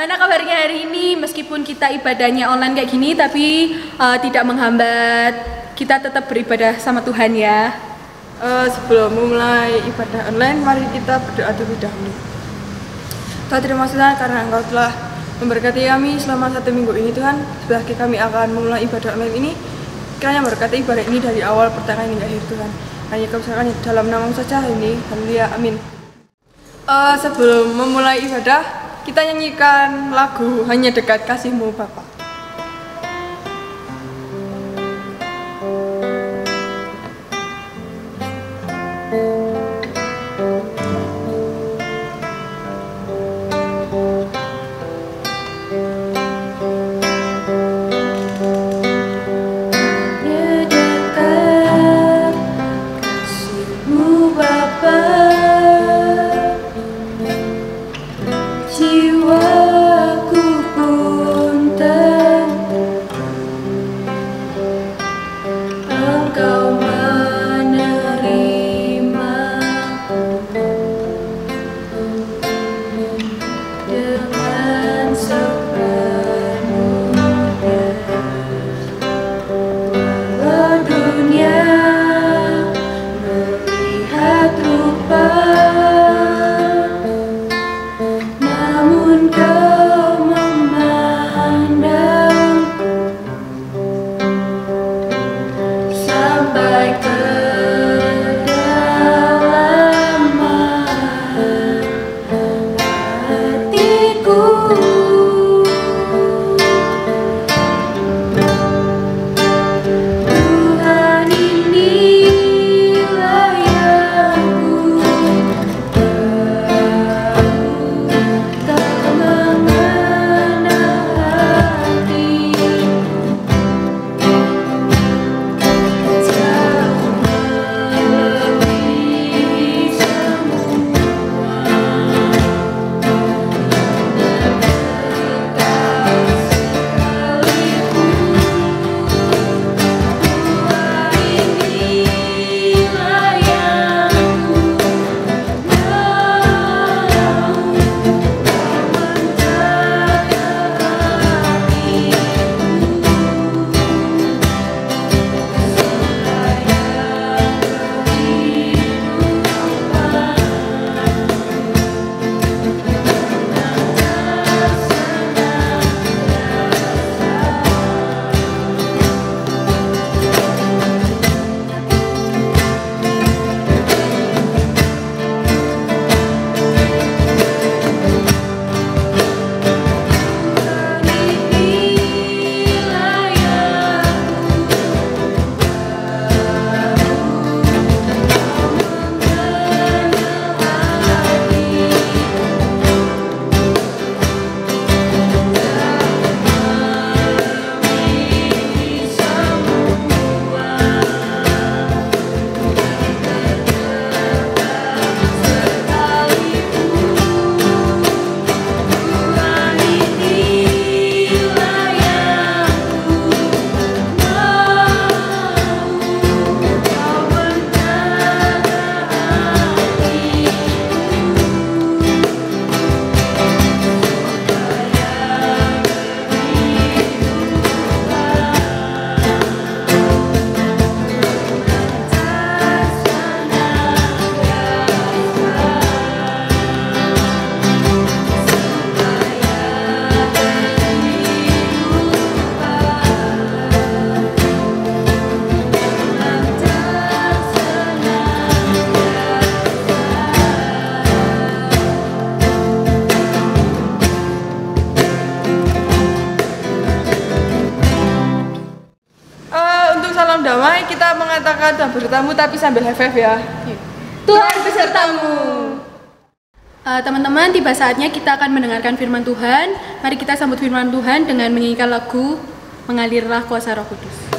Gimana kabarnya hari ini? Meskipun kita ibadahnya online kayak gini, tapi tidak menghambat kita tetap beribadah sama Tuhan ya. Sebelum memulai ibadah online, mari kita berdoa terlebih dahulu. Tuhan, terima kasih karena Engkau telah memberkati kami selama 1 minggu ini Tuhan. Setelah kami akan memulai ibadah online ini, kiranya berkati ibadah ini dari awal pertengahan hingga akhir Tuhan. Hanya kami serahkan dalam nama-Mu saja hari ini. Haleluya, amin. Sebelum memulai ibadah, kita nyanyikan lagu Hanya Dekat Kasih-Mu Bapa. Damai, kita mengatakan Tuhan besertamu tapi sambil FF ya. Tuhan besertamu. Teman-teman, tiba saatnya kita akan mendengarkan firman Tuhan. Mari kita sambut firman Tuhan dengan menyanyikan lagu Mengalirlah Kuasa Roh Kudus.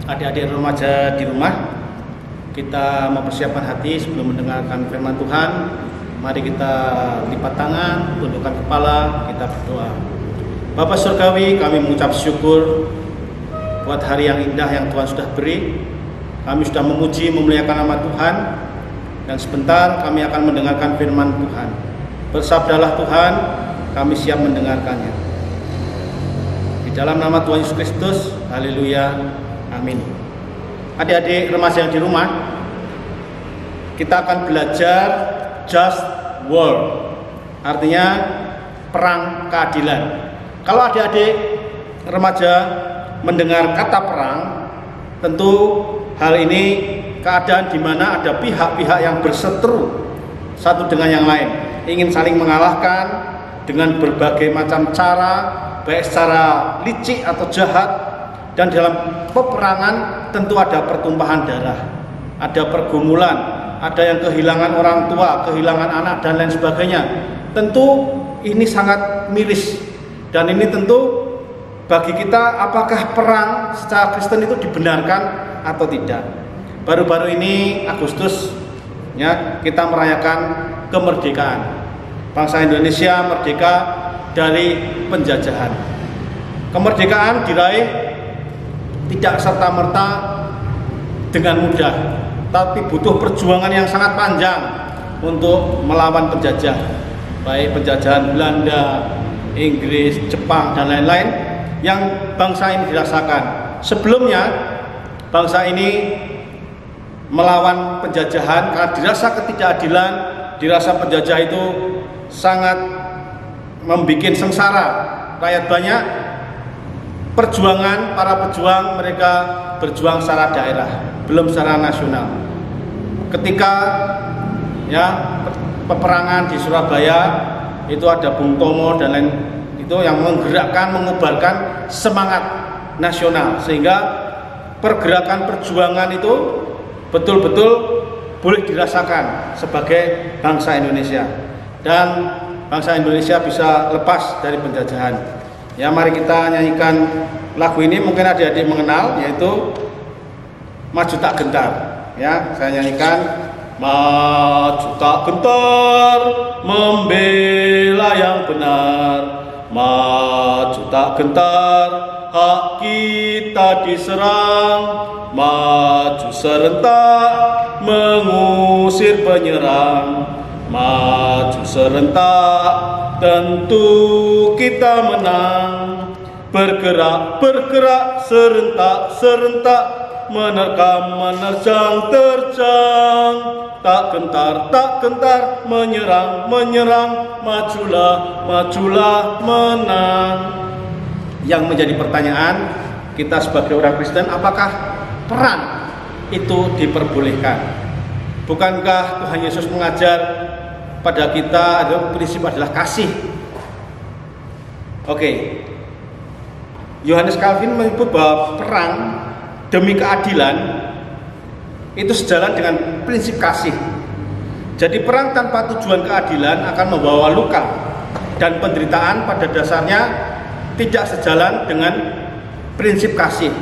adik-adik remaja di rumah, kita mempersiapkan hati sebelum mendengarkan firman Tuhan. Mari kita lipat tangan, tundukkan kepala, kita berdoa. Bapa Surgawi, kami mengucap syukur buat hari yang indah yang Tuhan sudah beri. Kami sudah memuji, memuliakan nama Tuhan, dan sebentar kami akan mendengarkan firman Tuhan. Bersabdalah Tuhan, kami siap mendengarkannya. Di dalam nama Tuhan Yesus Kristus, haleluya, amin. Adik-adik remaja yang di rumah, kita akan belajar just war, artinya perang keadilan. Kalau adik-adik remaja mendengar kata perang, tentu hal ini keadaan di mana ada pihak-pihak yang berseteru satu dengan yang lain, ingin saling mengalahkan dengan berbagai macam cara, baik secara licik atau jahat. Dan dalam peperangan tentu ada pertumpahan darah, ada pergumulan, ada yang kehilangan orang tua, kehilangan anak, dan lain sebagainya. Tentu ini sangat miris, dan ini tentu bagi kita apakah perang secara Kristen itu dibenarkan atau tidak. Baru-baru ini Agustus ya, kita merayakan kemerdekaan. Bangsa Indonesia merdeka dari penjajahan. Kemerdekaan diraih tidak serta-merta dengan mudah, tapi butuh perjuangan yang sangat panjang untuk melawan penjajah, baik penjajahan Belanda, Inggris, Jepang, dan lain-lain yang bangsa ini dirasakan. Sebelumnya bangsa ini melawan penjajahan karena dirasa ketidakadilan, dirasa penjajah itu sangat membuat sengsara rakyat banyak. Perjuangan para pejuang, mereka berjuang secara daerah, belum secara nasional. Ketika ya peperangan di Surabaya itu ada Bung Tomo dan lain itu yang menggerakkan, mengubarkan semangat nasional, sehingga pergerakan perjuangan itu betul-betul boleh dirasakan sebagai bangsa Indonesia, dan bangsa Indonesia bisa lepas dari penjajahan. Ya, mari kita nyanyikan lagu ini, mungkin adik-adik mengenal, yaitu Maju Tak Gentar. Ya, saya nyanyikan. Maju tak gentar, membela yang benar. Maju tak gentar, hak kita diserang. Maju serentak, mengusir penyerang. Maju serentak, tentu kita menang. Bergerak, bergerak, serentak, serentak, menerkam, menerjang, terjang. Tak gentar, tak gentar, menyerang, menyerang. Majulah, majulah, menang. Yang menjadi pertanyaan kita sebagai orang Kristen, apakah perang itu diperbolehkan? Bukankah Tuhan Yesus mengajar pada kita ada prinsip adalah kasih? Oke. Yohanes Calvin menyebut bahwa perang demi keadilan itu sejalan dengan prinsip kasih. Jadi perang tanpa tujuan keadilan akan membawa luka dan penderitaan, pada dasarnya tidak sejalan dengan prinsip kasih.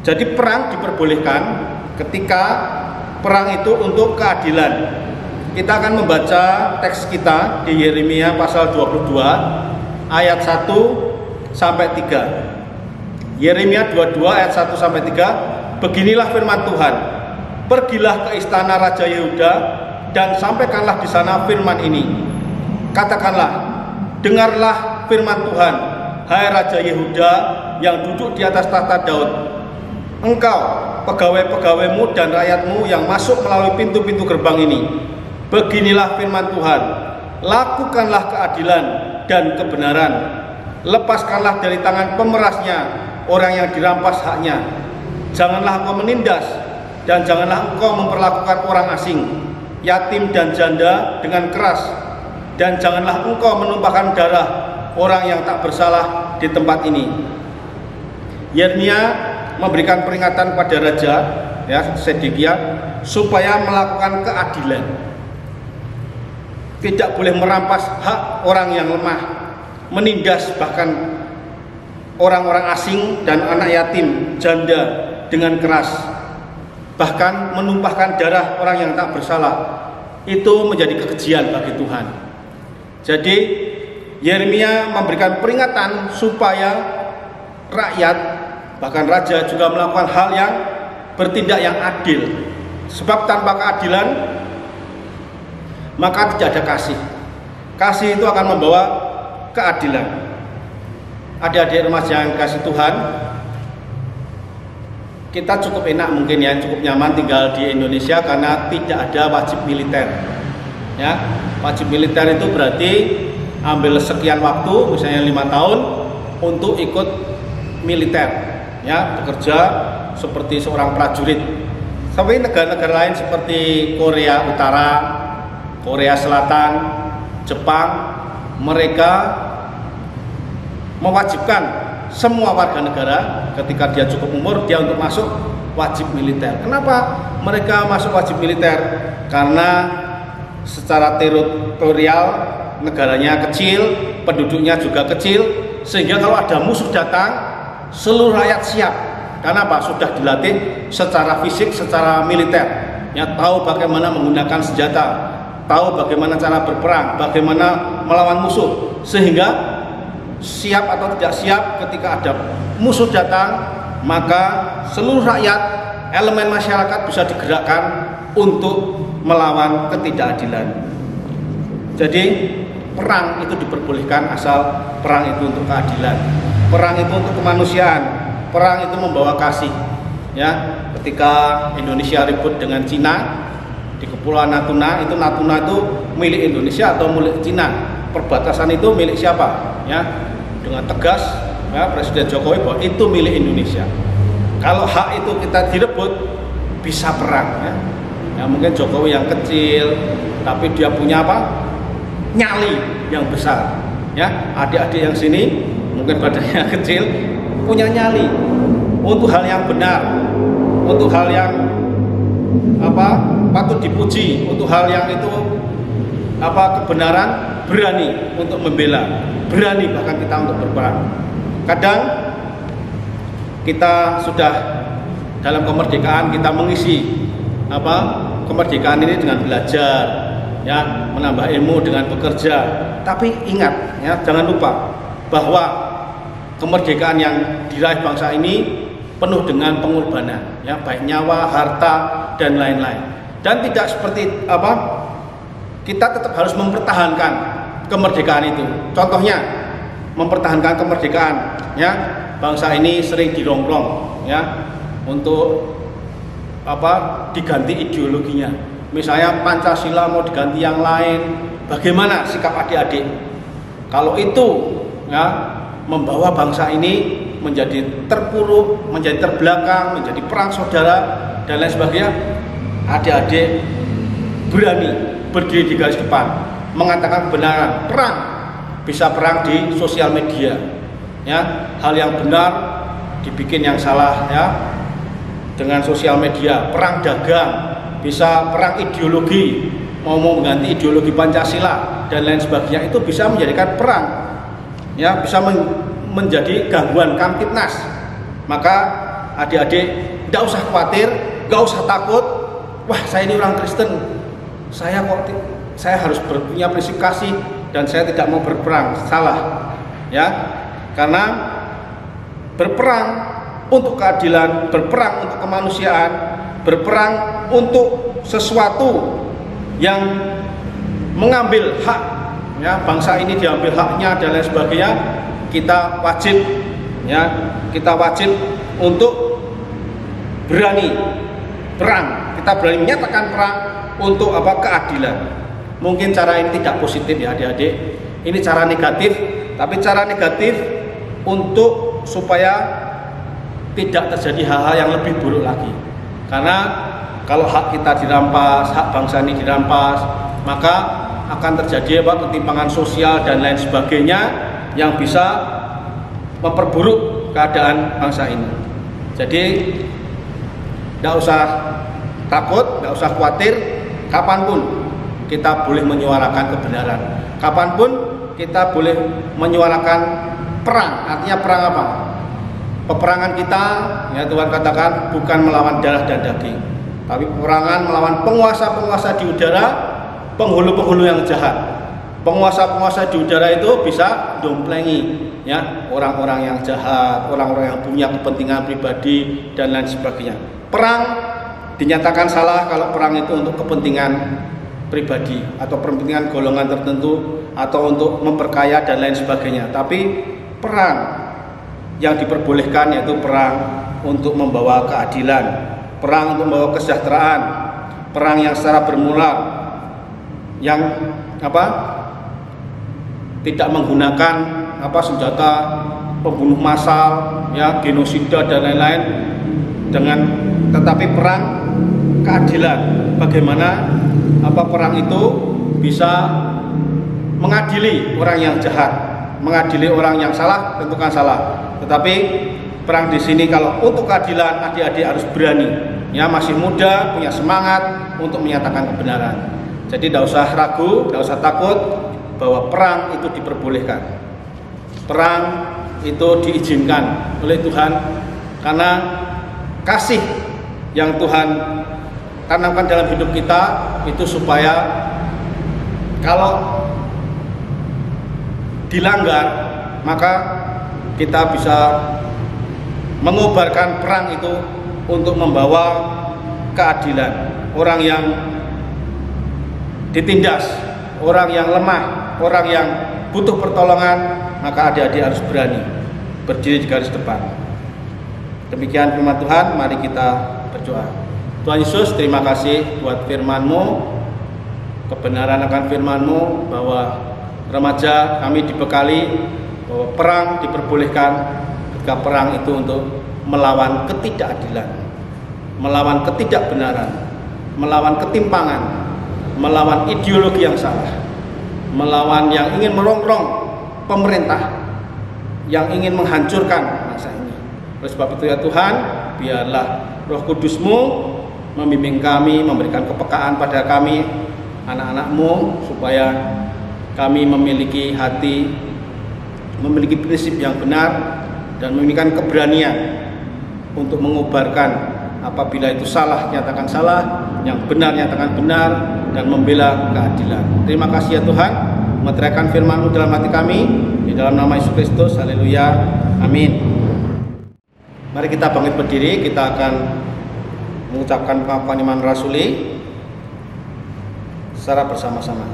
Jadi perang diperbolehkan ketika perang itu untuk keadilan. Kita akan membaca teks kita di Yeremia pasal 22 ayat 1 sampai 3. Yeremia 22 ayat 1 sampai 3. Beginilah firman Tuhan. Pergilah ke istana Raja Yehuda dan sampaikanlah di sana firman ini. Katakanlah, dengarlah firman Tuhan, hai Raja Yehuda yang duduk di atas tahta Daud. Engkau, pegawai-pegawaimu dan rakyatmu yang masuk melalui pintu-pintu gerbang ini. Beginilah firman Tuhan, lakukanlah keadilan dan kebenaran. Lepaskanlah dari tangan pemerasnya orang yang dirampas haknya. Janganlah engkau menindas dan janganlah engkau memperlakukan orang asing, yatim dan janda dengan keras. Dan janganlah engkau menumpahkan darah orang yang tak bersalah di tempat ini. Yeremia memberikan peringatan pada raja ya Sedekia supaya melakukan keadilan. Tidak boleh merampas hak orang yang lemah, menindas bahkan orang-orang asing dan anak yatim, janda dengan keras, bahkan menumpahkan darah orang yang tak bersalah. Itu menjadi kekejian bagi Tuhan. Jadi Yeremia memberikan peringatan supaya rakyat, bahkan raja juga melakukan hal yang bertindak yang adil. Sebab tanpa keadilan maka tidak ada kasih. Kasih itu akan membawa keadilan. Adik-adik remaja yang kasih Tuhan, kita cukup enak mungkin ya, cukup nyaman tinggal di Indonesia karena tidak ada wajib militer. Ya, wajib militer itu berarti ambil sekian waktu, misalnya 5 tahun untuk ikut militer, ya, bekerja seperti seorang prajurit. Sampai negara-negara lain seperti Korea Utara, Korea Selatan, Jepang, mereka mewajibkan semua warga negara ketika dia cukup umur dia untuk masuk wajib militer. Kenapa mereka masuk wajib militer? Karena secara teritorial negaranya kecil, penduduknya juga kecil, sehingga kalau ada musuh datang seluruh rakyat siap. Karena apa? Sudah dilatih secara fisik, secara militer, ya, tahu bagaimana menggunakan senjata, tahu bagaimana cara berperang, bagaimana melawan musuh, sehingga siap atau tidak siap ketika ada musuh datang, maka seluruh rakyat, elemen masyarakat bisa digerakkan untuk melawan ketidakadilan. Jadi perang itu diperbolehkan asal perang itu untuk keadilan, perang itu untuk kemanusiaan, perang itu membawa kasih. Ya, ketika Indonesia ribut dengan Cina di Kepulauan Natuna itu milik Indonesia atau milik Cina? Perbatasan itu milik siapa? Ya, dengan tegas ya, Presiden Jokowi bahwa itu milik Indonesia. Kalau hak itu kita direbut, bisa perang. Ya, ya mungkin Jokowi yang kecil, tapi dia punya apa? Nyali yang besar. Ya, adik-adik yang sini mungkin badannya kecil, punya nyali untuk hal yang benar, untuk hal yang patut dipuji, untuk hal yang itu kebenaran, berani untuk membela, berani bahkan kita untuk berperang. Kadang kita sudah dalam kemerdekaan kita mengisi kemerdekaan ini dengan belajar, ya, menambah ilmu dengan bekerja. Tapi ingat ya, jangan lupa bahwa kemerdekaan yang diraih bangsa ini penuh dengan pengorbanan, ya, baik nyawa, harta dan lain-lain. Dan tidak seperti kita tetap harus mempertahankan kemerdekaan itu. Contohnya mempertahankan kemerdekaan, ya, bangsa ini sering dirongrong, ya, untuk diganti ideologinya. Misalnya Pancasila mau diganti yang lain, bagaimana sikap adik-adik? Kalau itu ya membawa bangsa ini menjadi terpuruk, menjadi terbelakang, menjadi perang saudara dan lain sebagainya, adik-adik berani berdiri di garis depan, mengatakan kebenaran. Perang bisa perang di sosial media, ya, hal yang benar dibikin yang salah, ya, dengan sosial media. Perang dagang, bisa perang ideologi, mau mengganti ideologi Pancasila dan lain sebagainya, itu bisa menjadikan perang, ya, bisa menjadi gangguan Kamtipnas. Maka adik-adik tidak usah khawatir, nggak usah takut. Wah, saya ini orang Kristen, saya harus punya prinsip kasih dan saya tidak mau berperang. Salah, ya, karena berperang untuk keadilan, berperang untuk kemanusiaan, berperang untuk sesuatu yang mengambil hak, ya, bangsa ini diambil haknya dan lain sebagainya, kita wajib, ya, kita wajib untuk berani perang, kita berani menyatakan perang untuk keadilan. Mungkin cara ini tidak positif ya adik-adik, ini cara negatif, tapi cara negatif untuk supaya tidak terjadi hal-hal yang lebih buruk lagi. Karena kalau hak kita dirampas, hak bangsa ini dirampas, maka akan terjadi ketimpangan sosial dan lain sebagainya yang bisa memperburuk keadaan bangsa ini. Jadi tidak usah takut, tidak usah khawatir. Kapanpun kita boleh menyuarakan kebenaran, kapanpun kita boleh menyuarakan perang. Artinya perang apa? Peperangan kita, ya Tuhan katakan, bukan melawan darah dan daging, tapi peperangan melawan penguasa-penguasa di udara, penghulu-penghulu yang jahat. Penguasa-penguasa di udara itu bisa domplengi, ya, orang-orang yang jahat, orang-orang yang punya kepentingan pribadi dan lain sebagainya. Perang dinyatakan salah kalau perang itu untuk kepentingan pribadi atau kepentingan golongan tertentu atau untuk memperkaya dan lain sebagainya. Tapi perang yang diperbolehkan yaitu perang untuk membawa keadilan, perang untuk membawa kesejahteraan, perang yang secara bermoral, yang tidak menggunakan senjata pembunuh massal, ya, genosida dan lain-lain, tetapi perang keadilan. Bagaimana perang itu bisa mengadili orang yang jahat, mengadili orang yang salah, tentu kan salah. Tetapi perang di sini kalau untuk keadilan, adik-adik harus berani, ya, masih muda, punya semangat untuk menyatakan kebenaran. Jadi tidak usah ragu, tidak usah takut bahwa perang itu diperbolehkan. Perang itu diizinkan oleh Tuhan karena kasih yang Tuhan tanamkan dalam hidup kita itu supaya kalau dilanggar maka kita bisa mengobarkan perang itu untuk membawa keadilan. Orang yang ditindas, orang yang lemah, orang yang butuh pertolongan, maka adik-adik harus berani berdiri di garis depan. Demikian firman Tuhan, mari kita berdoa. Tuhan Yesus, terima kasih buat firman-Mu, kebenaran akan firman-Mu bahwa remaja kami dibekali bahwa perang diperbolehkan ketika perang itu untuk melawan ketidakadilan, melawan ketidakbenaran, melawan ketimpangan, melawan ideologi yang salah, melawan yang ingin merongrong pemerintah, yang ingin menghancurkan bangsa ini. Oleh sebab itu ya Tuhan, biarlah Roh Kudus-Mu membimbing kami, memberikan kepekaan pada kami, anak-anak-Mu, supaya kami memiliki hati, memiliki prinsip yang benar, dan memiliki keberanian untuk mengobarkan apabila itu salah, nyatakan salah, yang benar, nyatakan benar, dan membela keadilan. Terima kasih ya Tuhan, meteraikan firman-Mu dalam hati kami, di dalam nama Yesus Kristus, haleluya, amin. Mari kita bangkit berdiri, kita akan mengucapkan pengakuan iman rasuli secara bersama-sama.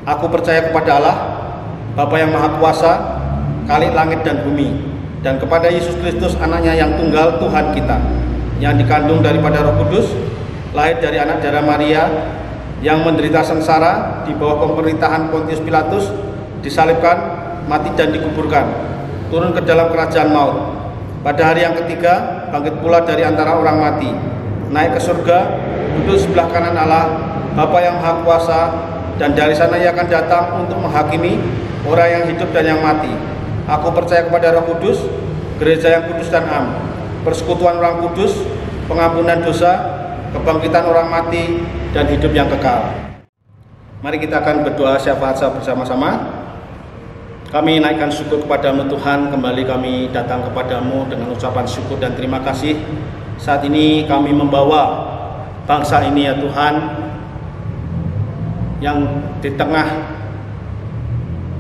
Aku percaya kepada Allah, Bapa yang Maha Kuasa, Khalik langit dan bumi, dan kepada Yesus Kristus, anaknya yang tunggal, Tuhan kita, yang dikandung daripada Roh Kudus, lahir dari anak darah Maria, yang menderita sengsara di bawah pemerintahan Pontius Pilatus, disalibkan, mati dan dikuburkan, turun ke dalam kerajaan maut. Pada hari yang ketiga, bangkit pula dari antara orang mati, naik ke surga, duduk sebelah kanan Allah, Bapa yang Maha Kuasa, dan dari sana Ia akan datang untuk menghakimi orang yang hidup dan yang mati. Aku percaya kepada Roh Kudus, gereja yang kudus dan am, persekutuan orang kudus, pengampunan dosa, kebangkitan orang mati, dan hidup yang kekal. Mari kita akan berdoa syafaat bersama-sama. Kami naikkan syukur kepada-Mu Tuhan, kembali kami datang kepada-Mu dengan ucapan syukur dan terima kasih. Saat ini kami membawa bangsa ini ya Tuhan, yang di tengah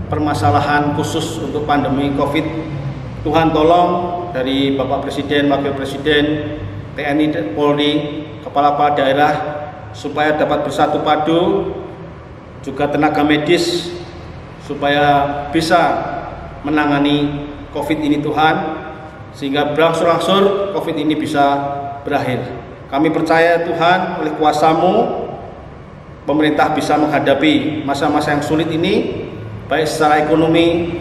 permasalahan khusus untuk pandemi COVID. Tuhan tolong dari Bapak Presiden, Wakil Presiden, TNI, Polri, kepala daerah, supaya dapat bersatu padu, juga tenaga medis, supaya bisa menangani COVID ini Tuhan, sehingga berangsur-angsur COVID ini bisa berakhir. Kami percaya Tuhan, oleh kuasa-Mu, pemerintah bisa menghadapi masa-masa yang sulit ini, baik secara ekonomi,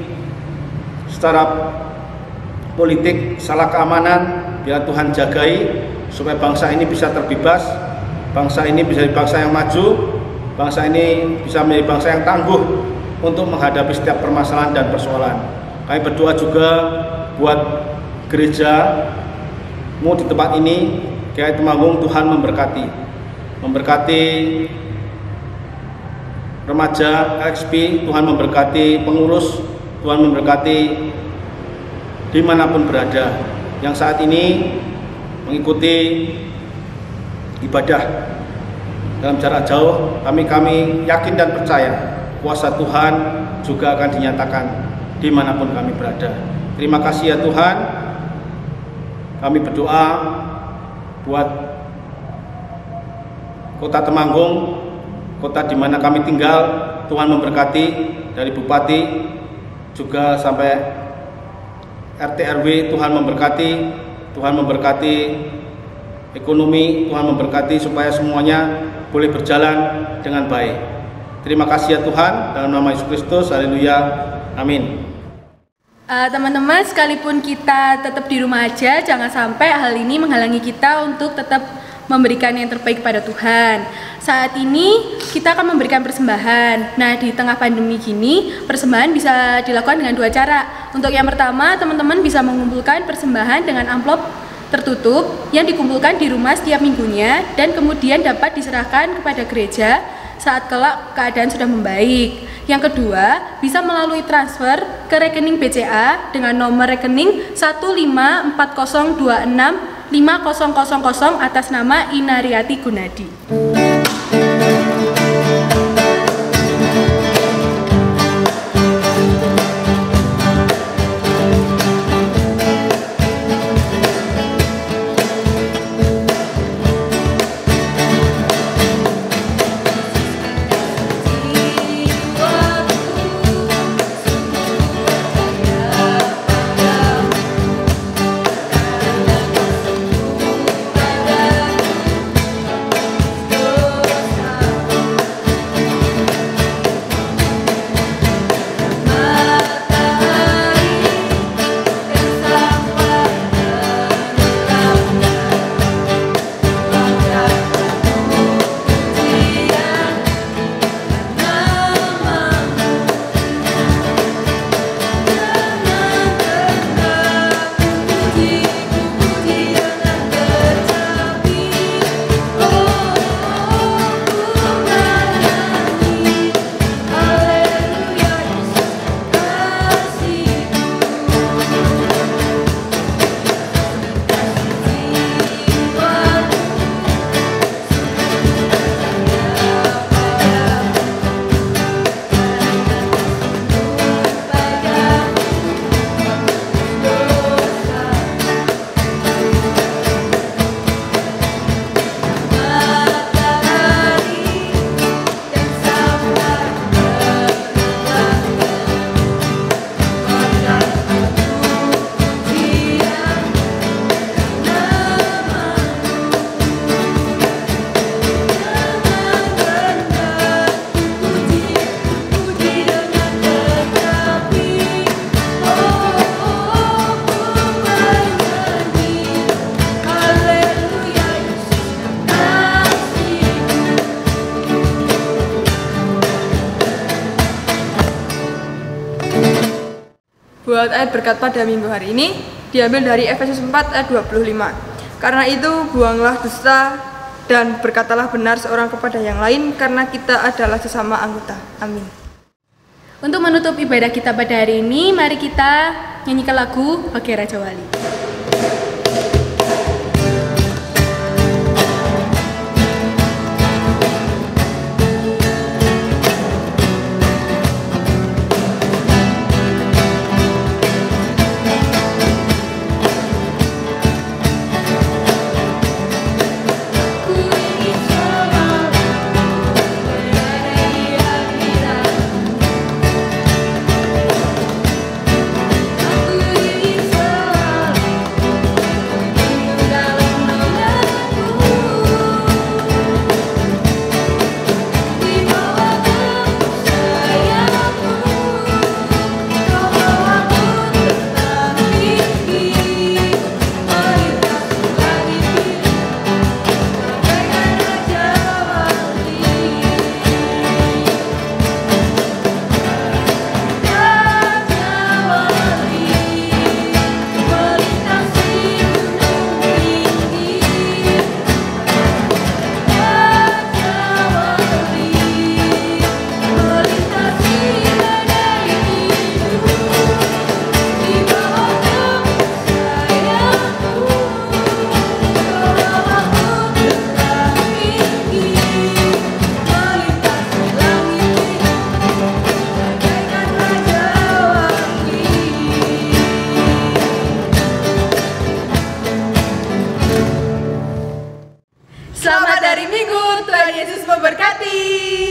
secara politik, secara keamanan. Biar Tuhan jagai supaya bangsa ini bisa terbebas, bangsa ini bisa jadi bangsa yang maju, bangsa ini bisa menjadi bangsa yang tangguh untuk menghadapi setiap permasalahan dan persoalan. Kami berdoa juga buat gereja-Mu di tempat ini, Kiai Temanggung, Tuhan memberkati remaja LXP, Tuhan memberkati pengurus, Tuhan memberkati dimanapun berada. yang saat ini mengikuti ibadah dalam jarak jauh. Kami yakin dan percaya kuasa Tuhan juga akan dinyatakan dimanapun kami berada. Terima kasih ya Tuhan. Kami berdoa buat Kota Temanggung, kota di mana kami tinggal. Tuhan memberkati dari Bupati juga sampai RT RW. Tuhan memberkati ekonomi, Tuhan memberkati supaya semuanya boleh berjalan dengan baik. Terima kasih ya Tuhan, dalam nama Yesus Kristus, haleluya, amin. Teman-teman, sekalipun kita tetap di rumah aja, jangan sampai hal ini menghalangi kita untuk tetap memberikan yang terbaik pada Tuhan. Saat ini kita akan memberikan persembahan. Nah, di tengah pandemi gini, persembahan bisa dilakukan dengan 2 cara. Untuk yang pertama, teman-teman bisa mengumpulkan persembahan dengan amplop tertutup yang dikumpulkan di rumah setiap minggunya dan kemudian dapat diserahkan kepada gereja saat kelak keadaan sudah membaik. Yang kedua, bisa melalui transfer ke rekening BCA dengan nomor rekening 15402650000 atas nama Inariati Gunadi. Buat ayat berkat pada minggu hari ini diambil dari Efesus 4 ayat 25. Karena itu buanglah dusta dan berkatalah benar seorang kepada yang lain, karena kita adalah sesama anggota. Amin. Untuk menutup ibadah kita pada hari ini, mari kita nyanyikan lagu Bagai Raja Wali. memberkati.